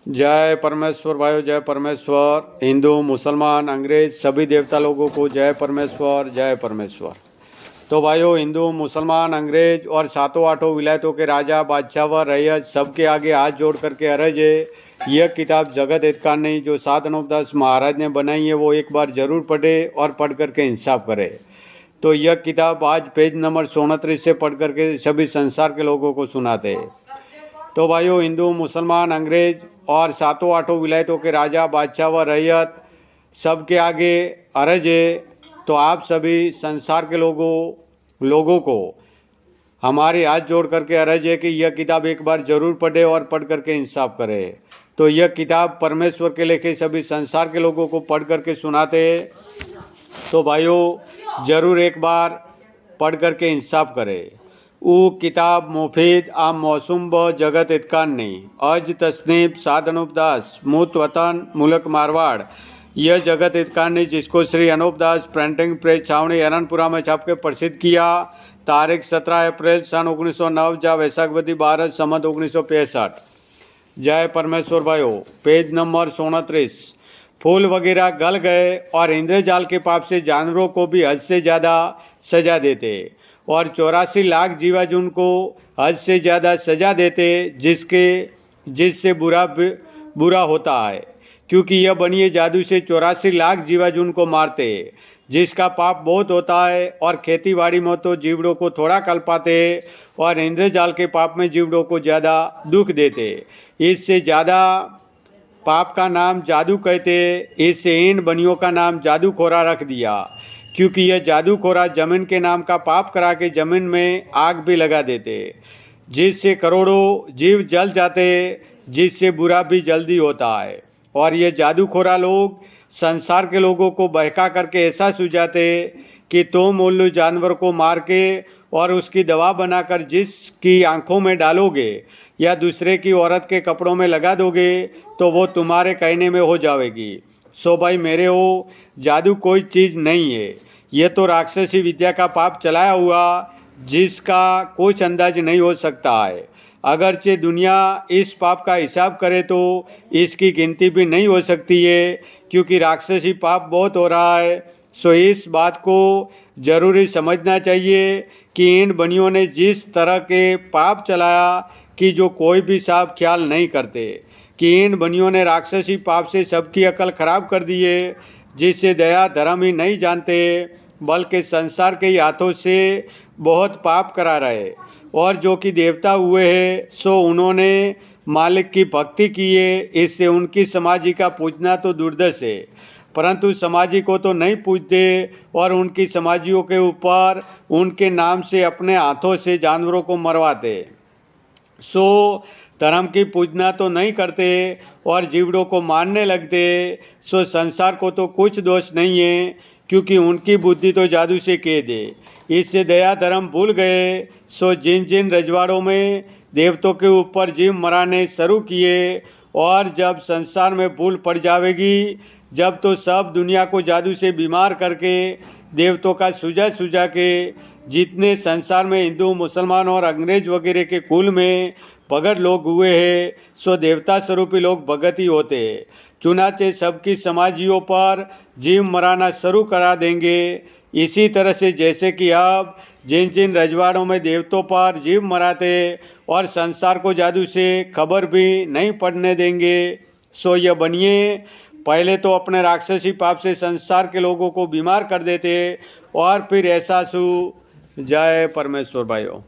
जय परमेश्वर भाइयों, जय परमेश्वर। हिंदू, मुसलमान, अंग्रेज सभी देवता लोगों को जय परमेश्वर, जय परमेश्वर। तो भाइयों, हिंदू, मुसलमान, अंग्रेज और सातों आठों विलायतों के राजा, बादशाह व रैयत सबके आगे हाथ जोड़ करके अर्ज है, यह किताब जगत हितकारिणी जो सात अनूपदास महाराज ने बनाई है वो एक बार जरूर पढ़े और पढ़ करके इंसाफ करे। तो यह किताब आज पेज नंबर 37 से पढ़ करके सभी संसार के लोगों को सुनाते हैं। तो भाइयों, हिंदू, मुसलमान, अंग्रेज और सातों आठों विलायतों के राजा, बादशाह व रैयत सबके आगे अर्ज है। तो आप सभी संसार के लोगों को हमारे हाथ जोड़ करके अर्ज है कि यह किताब एक बार जरूर पढ़े और पढ़ करके इंसाफ करे। तो यह किताब परमेश्वर के लेके सभी संसार के लोगों को पढ़ करके सुनाते हैं। तो भाइयों, जरूर एक बार पढ़ करके इंसाफ करे। वो किताब मुफीद आम मौसूम ब जगत हितकारिणी अज तस्नीब सात अनूपदास मूत वतन मुल्क मारवाड़। यह जगत हितकारिणी जिसको श्री अनूपदास प्रिंटिंग प्रेस छावनी अरनपुरा में छाप के प्रसिद्ध किया। तारीख 17 अप्रैल सन 1909 जा वैशाखवती 12 संवत 1965। जय परमेश्वर भाइयों। Page number 37। फूल वगैरह गल गए और इंद्रजाल के पाप से जानवरों को भी हद से ज़्यादा सजा देते और 84 लाख जीवाजून को हद से ज़्यादा सजा देते जिससे बुरा होता है, क्योंकि यह बनिए जादू से 84 लाख जीवाजून को मारते, जिसका पाप बहुत होता है और खेतीबाड़ी में तो जीवड़ों को थोड़ा कल पाते और इंद्रजाल के पाप में जीवड़ों को ज़्यादा दुख देते। इससे ज़्यादा पाप का नाम जादू कहते। इससे इन बनियों का नाम जादूखोरा रख दिया, क्योंकि यह जादूखोरा जमीन के नाम का पाप करा के जमीन में आग भी लगा देते, जिससे करोड़ों जीव जल जाते, जिससे बुरा भी जल्दी होता है। और ये जादूखोरा लोग संसार के लोगों को बहका करके ऐसा सुझाते कि तुम उल्लू जानवर को मार के और उसकी दवा बनाकर जिसकी आंखों में डालोगे या दूसरे की औरत के कपड़ों में लगा दोगे तो वो तुम्हारे कहने में हो जाएगी। सो भाई मेरे हो, जादू कोई चीज़ नहीं है, ये तो राक्षसी विद्या का पाप चलाया हुआ जिसका कुछ अंदाज नहीं हो सकता है। अगरचे दुनिया इस पाप का हिसाब करे तो इसकी गिनती भी नहीं हो सकती है, क्योंकि राक्षसी पाप बहुत हो रहा है। सो इस बात को जरूरी समझना चाहिए कि इन बनियों ने जिस तरह के पाप चलाया कि जो कोई भी साफ ख्याल नहीं करते, कि इन बनियों ने राक्षसी पाप से सबकी अकल खराब कर दी है, जिससे दया धर्म ही नहीं जानते बल्कि संसार के हाथों से बहुत पाप करा रहे। और जो कि देवता हुए हैं सो उन्होंने मालिक की भक्ति की है, इससे उनकी समाजी का पूजना तो दुर्दश है, परंतु समाजी को तो नहीं पूजते और उनकी समाजियों के ऊपर उनके नाम से अपने हाथों से जानवरों को मरवाते। सो धर्म की पूजना तो नहीं करते और जीवड़ों को मारने लगते। सो संसार को तो कुछ दोष नहीं है, क्योंकि उनकी बुद्धि तो जादू से कैद है। इससे दया धर्म भूल गए। सो जिन जिन रजवाड़ों में देवतों के ऊपर जीव मराने शुरू किए और जब संसार में भूल पड़ जाएगी, जब तो सब दुनिया को जादू से बीमार करके देवतों का सुझा के जितने संसार में हिंदू, मुसलमान और अंग्रेज वगैरह के कुल में भगत लोग हुए हैं सो देवता स्वरूपी लोग भगत ही होते। चुनाचे सबकी समाजियों पर जीव मराना शुरू करा देंगे। इसी तरह से जैसे कि अब जिन जिन रजवाड़ों में देवतों पर जीव मराते और संसार को जादू से खबर भी नहीं पड़ने देंगे। सो ये बनिए पहले तो अपने राक्षसी पाप से संसार के लोगों को बीमार कर देते और फिर ऐसा जय परमेश्वर भाइयों।